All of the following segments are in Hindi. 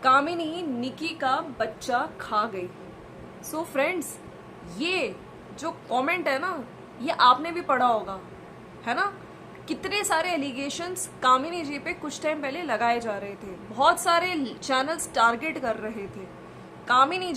कामिनी निकी का बच्चा खा गई। सो फ्रेंड्स, ये जो कमेंट है ना, ये आपने भी पढ़ा होगा, है ना। कितने सारे एलिगेशंस कामिनी जी पे कुछ टाइम पहले लगाए जा रहे थे, बहुत सारे चैनल्स टारगेट कर रहे थे कामिनी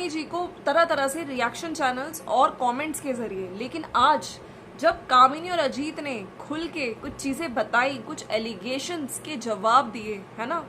जी को तरह तरह से रिएक्शन चैनल्स और कमेंट्स के जरिए। लेकिन आज जब कामिनी और अजीत ने खुल के कुछ चीजें बताई, कुछ एलिगेशंस के जवाब दिए, है ना,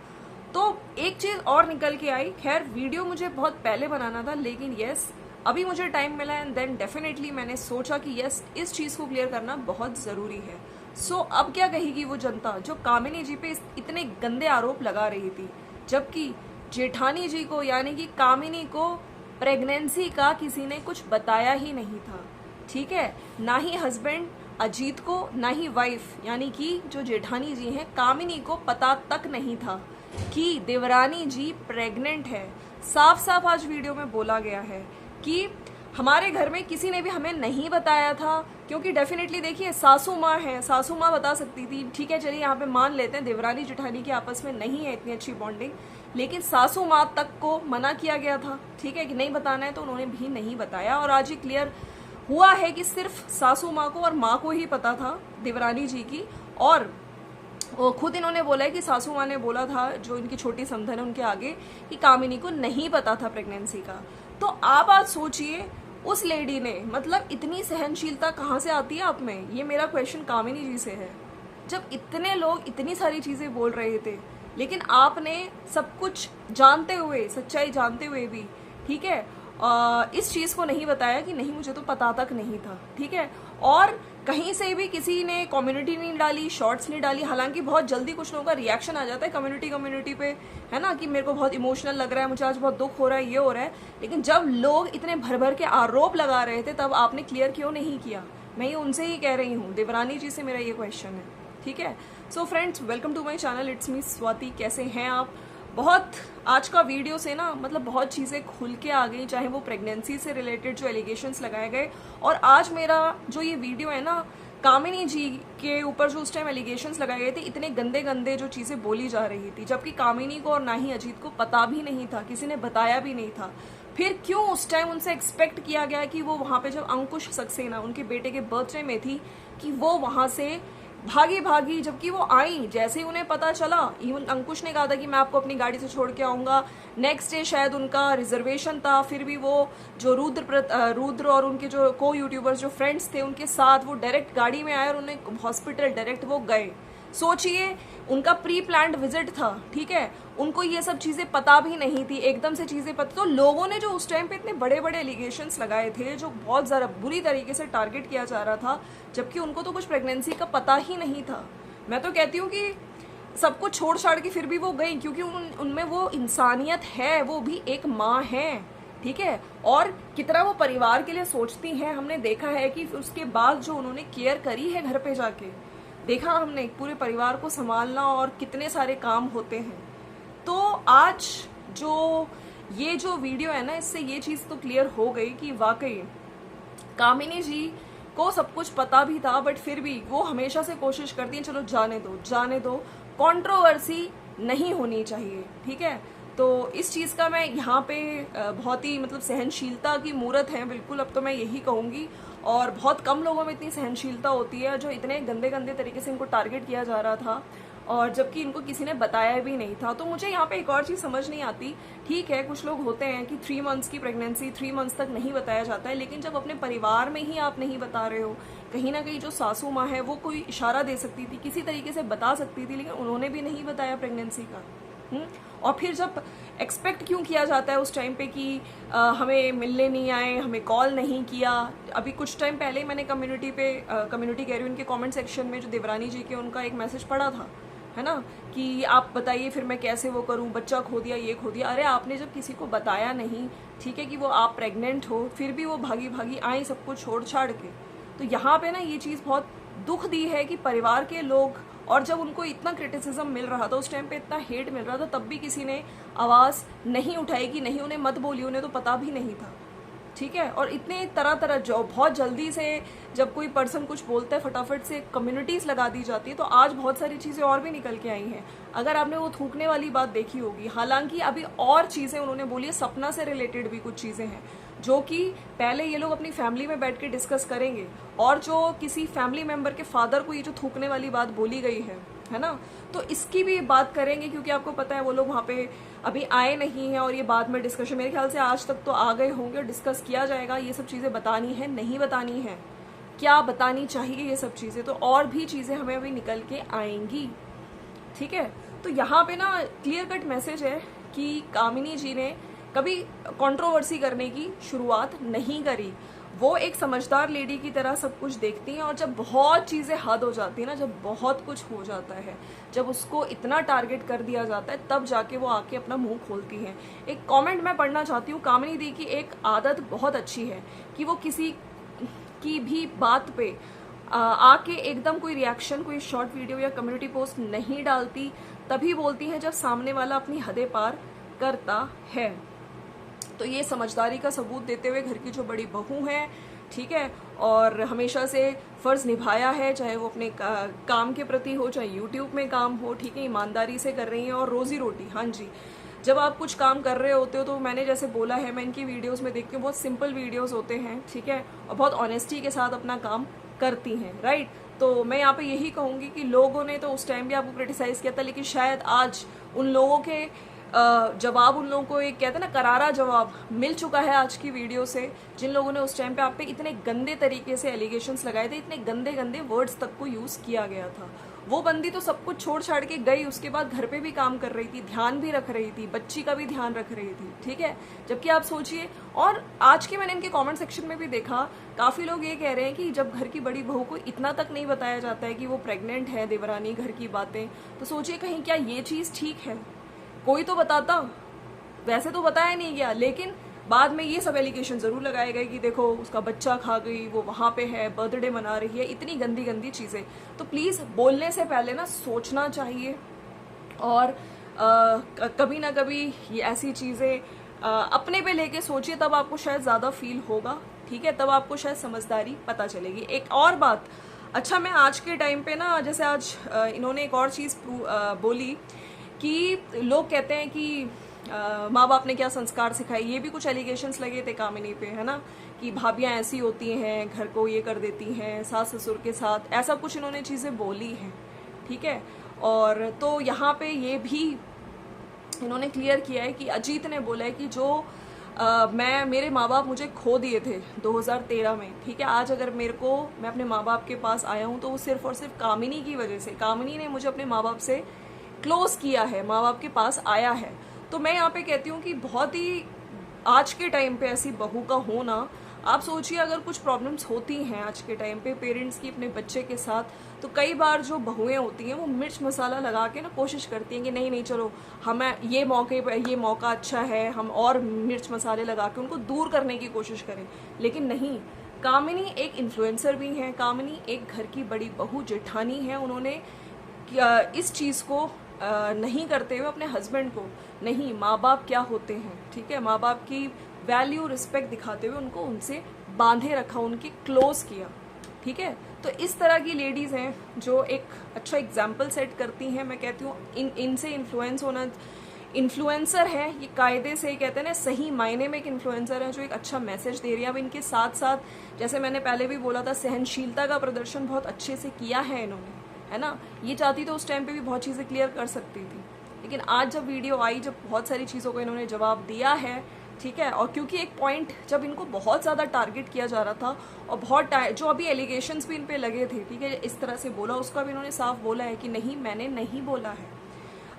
तो एक चीज और निकल के आई। खैर, वीडियो मुझे बहुत पहले बनाना था, लेकिन यस, अभी मुझे टाइम मिला एंड देन डेफिनेटली मैंने सोचा कि यस, इस चीज को क्लियर करना बहुत जरूरी है। सो अब क्या कहेगी वो जनता जो कामिनी जी पे इतने गंदे आरोप लगा रही थी, जबकि जेठानी जी को यानी कि कामिनी को प्रेगनेंसी का किसी ने कुछ बताया ही नहीं था। ठीक है, ना ही हस्बैंड अजीत को, ना ही वाइफ यानी कि जो जेठानी जी हैं कामिनी को पता तक नहीं था कि देवरानी जी प्रेग्नेंट है। साफ साफ आज वीडियो में बोला गया है कि हमारे घर में किसी ने भी हमें नहीं बताया था, क्योंकि डेफिनेटली देखिए सासू माँ है, सासू माँ बता सकती थी। ठीक है, चलिए यहाँ पे मान लेते हैं देवरानी जेठानी के आपस में नहीं है इतनी अच्छी बॉन्डिंग, लेकिन सासू माँ तक को मना किया गया था, ठीक है, कि नहीं बताना है, तो उन्होंने भी नहीं बताया। और आज ये क्लियर हुआ है कि सिर्फ सासू माँ को और माँ को ही पता था देवरानी जी की, और वो खुद इन्होंने बोला है कि सासू माँ ने बोला था, जो इनकी छोटी समधन है उनके आगे, कि कामिनी को नहीं पता था प्रेगनेंसी का। तो आप आज सोचिए, उस लेडी ने, मतलब इतनी सहनशीलता कहाँ से आती है आप में, ये मेरा क्वेश्चन कामिनी जी से है। जब इतने लोग इतनी सारी चीजें बोल रहे थे, लेकिन आपने सब कुछ जानते हुए, सच्चाई जानते हुए भी, ठीक है, इस चीज को नहीं बताया कि नहीं, मुझे तो पता तक नहीं था। ठीक है, और कहीं से भी किसी ने कम्युनिटी नहीं डाली, शॉर्ट्स नहीं डाली। हालांकि बहुत जल्दी कुछ लोगों का रिएक्शन आ जाता है कम्युनिटी पे, है ना, कि मेरे को बहुत इमोशनल लग रहा है, मुझे आज बहुत दुख हो रहा है, ये हो रहा है। लेकिन जब लोग इतने भर भर के आरोप लगा रहे थे, तब आपने क्लियर क्यों नहीं किया? मैं ये उनसे ही कह रही हूँ, देवरानी जी से मेरा ये क्वेश्चन है। ठीक है, so friends, welcome to my channel, it's me Swati. कैसे हैं आप? बहुत आज का वीडियो से ना, मतलब बहुत चीज़ें खुल के आ गई, चाहे वो प्रेगनेंसी से रिलेटेड जो एलिगेशंस लगाए गए, और आज मेरा जो ये वीडियो है ना, कामिनी जी के ऊपर जो उस टाइम एलिगेशंस लगाए गए थे, इतने गंदे गंदे जो चीज़ें बोली जा रही थी, जबकि कामिनी को और ना ही अजीत को पता भी नहीं था, किसी ने बताया भी नहीं था। फिर क्यों उस टाइम उनसे एक्सपेक्ट किया गया कि वो वहाँ पे, जब अंकुश सक्सेना उनके बेटे के बर्थडे में थी, कि वो वहाँ से भागी, जबकि वो आई, जैसे ही उन्हें पता चला, इवन अंकुश ने कहा था कि मैं आपको अपनी गाड़ी से छोड़ के आऊंगा। नेक्स्ट डे शायद उनका रिजर्वेशन था, फिर भी वो जो रुद्र और उनके जो को यूट्यूबर्स जो फ्रेंड्स थे उनके साथ वो डायरेक्ट गाड़ी में आए और उन्हें हॉस्पिटल डायरेक्ट वो गए। सोचिए, उनका प्री प्लान्ड विजिट था, ठीक है, उनको ये सब चीजें पता भी नहीं थी, एकदम से चीजें पता। तो लोगों ने जो उस टाइम पे इतने बड़े बड़े एलिगेशंस लगाए थे, जो बहुत ज़्यादा बुरी तरीके से टारगेट किया जा रहा था, जबकि उनको तो कुछ प्रेगनेंसी का पता ही नहीं था। मैं तो कहती हूँ कि सब कुछ छोड़ छाड़ के फिर भी वो गई, क्योंकि उनमें वो इंसानियत है, वो भी एक माँ है, ठीक है, और कितना वो परिवार के लिए सोचती हैं। हमने देखा है कि उसके बाद जो उन्होंने केयर करी है, घर पे जाके देखा हमने पूरे परिवार को संभालना और कितने सारे काम होते हैं। तो आज ये जो वीडियो है ना, इससे ये चीज़ तो क्लियर हो गई कि वाकई कामिनी जी को सब कुछ पता भी था, बट फिर भी वो हमेशा से कोशिश करती हैं, चलो जाने दो, कंट्रोवर्सी नहीं होनी चाहिए। ठीक है, तो इस चीज़ का मैं यहाँ पे बहुत ही, मतलब सहनशीलता की मूरत है बिल्कुल, अब तो मैं यही कहूँगी। और बहुत कम लोगों में इतनी सहनशीलता होती है, जो इतने गंदे गंदे तरीके से इनको टारगेट किया जा रहा था, और जबकि इनको किसी ने बताया भी नहीं था। तो मुझे यहाँ पे एक और चीज़ समझ नहीं आती। ठीक है, कुछ लोग होते हैं कि 3 मंथ्स की प्रेगनेंसी 3 मंथ्स तक नहीं बताया जाता है, लेकिन जब अपने परिवार में ही आप नहीं बता रहे हो, कहीं ना कहीं जो सासू माँ है वो कोई इशारा दे सकती थी, किसी तरीके से बता सकती थी, लेकिन उन्होंने भी नहीं बताया प्रेगनेंसी का। और फिर जब एक्सपेक्ट क्यों किया जाता है उस टाइम पे कि हमें मिलने नहीं आए, हमें कॉल नहीं किया। अभी कुछ टाइम पहले मैंने कम्युनिटी कह रही हूँ, उनके कमेंट सेक्शन में जो देवरानी जी के, उनका एक मैसेज पढ़ा था, है ना, कि आप बताइए फिर मैं कैसे वो करूं, बच्चा खो दिया, ये खो दिया। अरे आपने जब किसी को बताया नहीं, ठीक है, कि वो आप प्रेग्नेंट हो, फिर भी वो भागी आई सब कुछ छोड़ छाड़ के। तो यहाँ पे ना ये चीज़ बहुत दुख दी है कि परिवार के लोग, और जब उनको इतना क्रिटिसिज्म मिल रहा था, उस टाइम पे इतना हेट मिल रहा था, तब भी किसी ने आवाज़ नहीं उठाई कि नहीं, उन्हें मत बोलिए, उन्हें तो पता भी नहीं था। ठीक है। और इतने तरह तरह जो बहुत जल्दी से जब कोई पर्सन कुछ बोलता है फटाफट से कम्युनिटीज लगा दी जाती है। तो आज बहुत सारी चीजें और भी निकल के आई हैं। अगर आपने वो थूकने वाली बात देखी होगी, हालांकि अभी और चीजें उन्होंने बोली है, सपना से रिलेटेड भी कुछ चीजें हैं जो कि पहले ये लोग अपनी फैमिली में बैठ के डिस्कस करेंगे। और जो किसी फैमिली मेंबर के फादर को ये जो थूकने वाली बात बोली गई है ना, तो इसकी भी बात करेंगे, क्योंकि आपको पता है वो लोग वहाँ पे अभी आए नहीं हैं और ये बाद में डिस्कशन, मेरे ख्याल से आज तक तो आ गए होंगे और डिस्कस किया जाएगा। ये सब चीज़ें बतानी है, नहीं बतानी है, क्या बतानी चाहिए, ये सब चीज़ें तो और भी चीज़ें हमें अभी निकल के आएंगी, ठीक है। तो यहाँ पे ना क्लियर कट मैसेज है कि कामिनी जी ने कभी कंट्रोवर्सी करने की शुरुआत नहीं करी। वो एक समझदार लेडी की तरह सब कुछ देखती हैं, और जब बहुत चीज़ें हद हो जाती है ना, जब बहुत कुछ हो जाता है, जब उसको इतना टारगेट कर दिया जाता है, तब जाके वो आके अपना मुंह खोलती हैं। एक कमेंट मैं पढ़ना चाहती हूँ। कामिनी दी की एक आदत बहुत अच्छी है कि वो किसी की भी बात पे आके एकदम कोई रिएक्शन, कोई शॉर्ट वीडियो या कम्युनिटी पोस्ट नहीं डालती। तभी बोलती हैं जब सामने वाला अपनी हदें पार करता है। तो ये समझदारी का सबूत देते हुए घर की जो बड़ी बहू है, ठीक है, और हमेशा से फर्ज निभाया है, चाहे वो अपने काम के प्रति हो, चाहे यूट्यूब में काम हो, ठीक है, ईमानदारी से कर रही हैं और रोजी रोटी। हाँ जी, जब आप कुछ काम कर रहे होते हो तो मैंने जैसे बोला है, मैं इनकी वीडियोस में देखती हूँ, बहुत सिंपल वीडियोस होते हैं, ठीक है, और बहुत ऑनेस्टी के साथ अपना काम करती हैं, राइट। तो मैं यहाँ पे यही कहूंगी कि लोगों ने तो उस टाइम भी आपको क्रिटिसाइज किया था, लेकिन शायद आज उन लोगों के जवाब, उन लोगों को एक कहते हैं ना करारा जवाब मिल चुका है आज की वीडियो से। जिन लोगों ने उस टाइम पे आप पे इतने गंदे तरीके से एलिगेशंस लगाए थे, इतने गंदे गंदे वर्ड्स तक को यूज किया गया था, वो बंदी तो सब कुछ छोड़ छाड़ के गई, उसके बाद घर पे भी काम कर रही थी, ध्यान भी रख रही थी, बच्ची का भी ध्यान रख रही थी, ठीक है। जबकि आप सोचिए, और आज के मैंने इनके कमेंट सेक्शन में भी देखा, काफी लोग ये कह रहे हैं कि जब घर की बड़ी बहू को इतना तक नहीं बताया जाता है कि वो प्रेग्नेंट है, देवरानी, घर की बातें, तो सोचिए कहीं क्या ये चीज ठीक है? कोई तो बताता, वैसे तो बताया नहीं गया, लेकिन बाद में ये सब एलिगेशन जरूर लगाए गए कि देखो उसका बच्चा खा गई, वो वहां पे है, बर्थडे मना रही है, इतनी गंदी गंदी चीजें। तो प्लीज बोलने से पहले ना सोचना चाहिए, और कभी ना कभी ये ऐसी चीजें अपने पे लेके सोचिए, तब आपको शायद ज्यादा फील होगा, ठीक है, तब आपको शायद समझदारी पता चलेगी। एक और बात, अच्छा मैं आज के टाइम पे ना, जैसे आज इन्होंने एक और चीज बोली कि लोग कहते हैं कि माँ बाप ने क्या संस्कार सिखाए, ये भी कुछ एलिगेशंस लगे थे कामिनी पे, है ना, कि भाभियां ऐसी होती हैं, घर को ये कर देती हैं, सास ससुर के साथ, ऐसा कुछ इन्होंने चीजें बोली हैं, ठीक है। और तो यहाँ पे ये भी इन्होंने क्लियर किया है कि अजीत ने बोला है कि जो मेरे माँ बाप मुझे खो दिए थे 2013 में, ठीक है, आज अगर मैं अपने माँ बाप के पास आया हूँ तो वो सिर्फ और सिर्फ कामिनी की वजह से, कामिनी ने मुझे अपने माँ बाप से क्लोज किया है, माँ बाप के पास आया है। तो मैं यहाँ पे कहती हूँ कि बहुत ही आज के टाइम पे ऐसी बहू का होना, आप सोचिए अगर कुछ प्रॉब्लम्स होती हैं आज के टाइम पे पेरेंट्स की अपने बच्चे के साथ, तो कई बार जो बहुएं होती हैं वो मिर्च मसाला लगा के ना कोशिश करती हैं कि नहीं नहीं चलो हमें ये मौका अच्छा है, हम और मिर्च मसाले लगा के उनको दूर करने की कोशिश करें। लेकिन नहीं, कामिनी एक इन्फ्लुएंसर भी है, कामिनी एक घर की बड़ी बहू जेठानी है। उन्होंने इस चीज़ को नहीं करते हुए अपने हस्बैंड को, नहीं, माँ बाप क्या होते हैं, ठीक है, माँ बाप की वैल्यू रिस्पेक्ट दिखाते हुए उनको उनसे बांधे रखा, उनके क्लोज किया, ठीक है। तो इस तरह की लेडीज हैं जो एक अच्छा एग्जाम्पल सेट करती हैं। मैं कहती हूँ इनसे इन्फ्लुएंस होना, इन्फ्लुएंसर है ये कायदे से, कहते हैं ना सही मायने में एक इन्फ्लुएंसर है जो एक अच्छा मैसेज दे रही है। अब इनके साथ साथ जैसे मैंने पहले भी बोला था, सहनशीलता का प्रदर्शन बहुत अच्छे से किया है इन्होंने, है ना। ये चाहती तो उस टाइम पे भी बहुत चीज़ें क्लियर कर सकती थी, लेकिन आज जब वीडियो आई, जब बहुत सारी चीज़ों को इन्होंने जवाब दिया है, ठीक है। और क्योंकि एक पॉइंट जब इनको बहुत ज़्यादा टारगेट किया जा रहा था और बहुत जो अभी एलिगेशंस भी इन पे लगे थे, ठीक है, इस तरह से बोला, उसका भी इन्होंने साफ बोला है कि नहीं, मैंने नहीं बोला है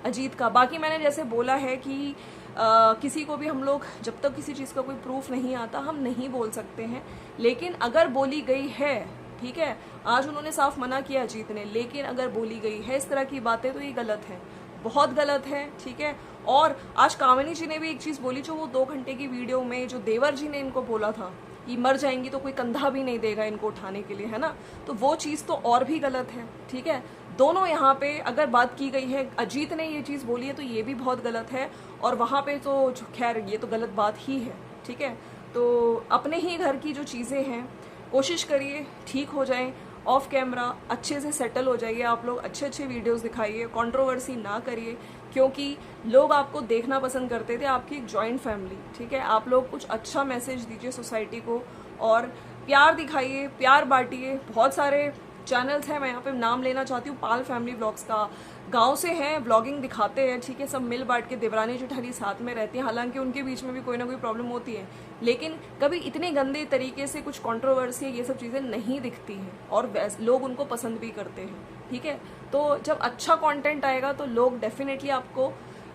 अजीत का। बाकी मैंने जैसे बोला है कि किसी को भी हम लोग जब तक किसी चीज़ का कोई प्रूफ नहीं आता हम नहीं बोल सकते हैं, लेकिन अगर बोली गई है, ठीक है, आज उन्होंने साफ मना किया अजीत ने, लेकिन अगर बोली गई है इस तरह की बातें तो ये गलत है, बहुत गलत है, ठीक है। और आज कामिनी जी ने भी एक चीज़ बोली, जो वो 2 घंटे की वीडियो में जो देवर जी ने इनको बोला था, ये मर जाएंगी तो कोई कंधा भी नहीं देगा इनको उठाने के लिए, है ना, तो वो चीज़ तो और भी गलत है, ठीक है। दोनों यहाँ पे अगर बात की गई है, अजीत ने ये चीज़ बोली है तो ये भी बहुत गलत है, और वहाँ पे तो खैर ये तो गलत बात ही है, ठीक है। तो अपने ही घर की जो चीज़ें हैं कोशिश करिए ठीक हो जाएं, ऑफ कैमरा अच्छे से सेटल हो जाइए, आप लोग अच्छे अच्छे वीडियोस दिखाइए, कंट्रोवर्सी ना करिए, क्योंकि लोग आपको देखना पसंद करते थे, आपकी एक जॉइंट फैमिली, ठीक है। आप लोग कुछ अच्छा मैसेज दीजिए सोसाइटी को और प्यार दिखाइए, प्यार बांटिए। बहुत सारे चैनल्स हैं, मैं यहाँ पे नाम लेना चाहती हूँ, पाल फैमिली व्लॉग्स का, गांव से हैं, व्लॉगिंग दिखाते हैं, ठीक है, सब मिल बांट के, देवरानी जेठानी साथ में रहती हैं, हालांकि उनके बीच में भी कोई ना कोई प्रॉब्लम होती है, लेकिन कभी इतने गंदे तरीके से कुछ कंट्रोवर्सी ये सब चीज़ें नहीं दिखती हैं और लोग उनको पसंद भी करते हैं, ठीक है। तो जब अच्छा कंटेंट आएगा तो लोग डेफिनेटली आपको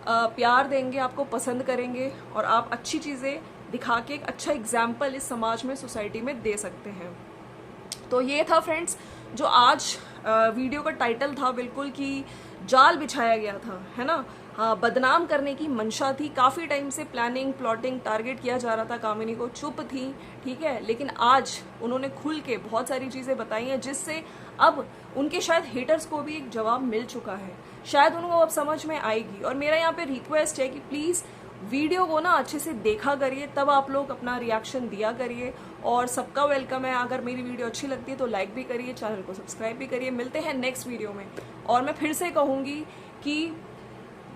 प्यार देंगे, आपको पसंद करेंगे और आप अच्छी चीज़ें दिखा के एक अच्छा एग्जाम्पल इस समाज में, सोसाइटी में दे सकते हैं। तो ये था फ्रेंड्स जो आज वीडियो का टाइटल था, बिल्कुल कि जाल बिछाया गया था, है ना। हाँ, बदनाम करने की मंशा थी, काफ़ी टाइम से प्लानिंग प्लॉटिंग टारगेट किया जा रहा था कामिनी को, चुप थी, ठीक है, लेकिन आज उन्होंने खुल के बहुत सारी चीज़ें बताई हैं जिससे अब उनके शायद हेटर्स को भी एक जवाब मिल चुका है, शायद उनको अब समझ में आएगी। और मेरा यहाँ पे रिक्वेस्ट है कि प्लीज़ वीडियो को ना अच्छे से देखा करिए, तब आप लोग अपना रिएक्शन दिया करिए और सबका वेलकम है। अगर मेरी वीडियो अच्छी लगती है तो लाइक भी करिए, चैनल को सब्सक्राइब भी करिए। मिलते हैं नेक्स्ट वीडियो में। और मैं फिर से कहूँगी कि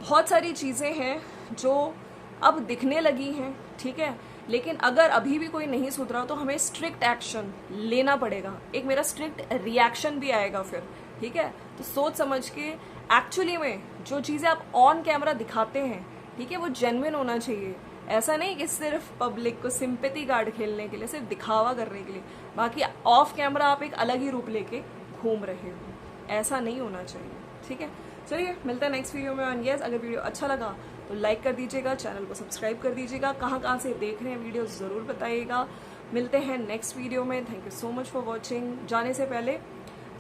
बहुत सारी चीज़ें हैं जो अब दिखने लगी हैं, ठीक है, लेकिन अगर अभी भी कोई नहीं सुधरा तो हमें स्ट्रिक्ट एक्शन लेना पड़ेगा, एक मेरा स्ट्रिक्ट रिएक्शन भी आएगा फिर, ठीक है। तो सोच समझ के एक्चुअली में जो चीज़ें आप ऑन कैमरा दिखाते हैं, ठीक है, वो जेन्युइन होना चाहिए। ऐसा नहीं कि सिर्फ पब्लिक को सिंपैथी कार्ड खेलने के लिए, सिर्फ दिखावा करने के लिए, बाकी ऑफ कैमरा आप एक अलग ही रूप लेके घूम रहे हो, ऐसा नहीं होना चाहिए, ठीक है। चलिए मिलता है नेक्स्ट वीडियो में। और यस, अगर वीडियो अच्छा लगा तो लाइक कर दीजिएगा, चैनल को सब्सक्राइब कर दीजिएगा, कहाँ से देख रहे हैं वीडियो ज़रूर बताइएगा। मिलते हैं नेक्स्ट वीडियो में। Thank you so much for watching. जाने से पहले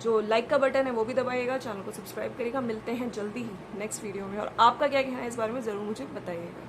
जो लाइक का बटन है वो भी दबाइएगा, चैनल को सब्सक्राइब करिएगा। मिलते हैं जल्दी ही नेक्स्ट वीडियो में और आपका क्या कहना है इस बारे में ज़रूर मुझे बताइएगा।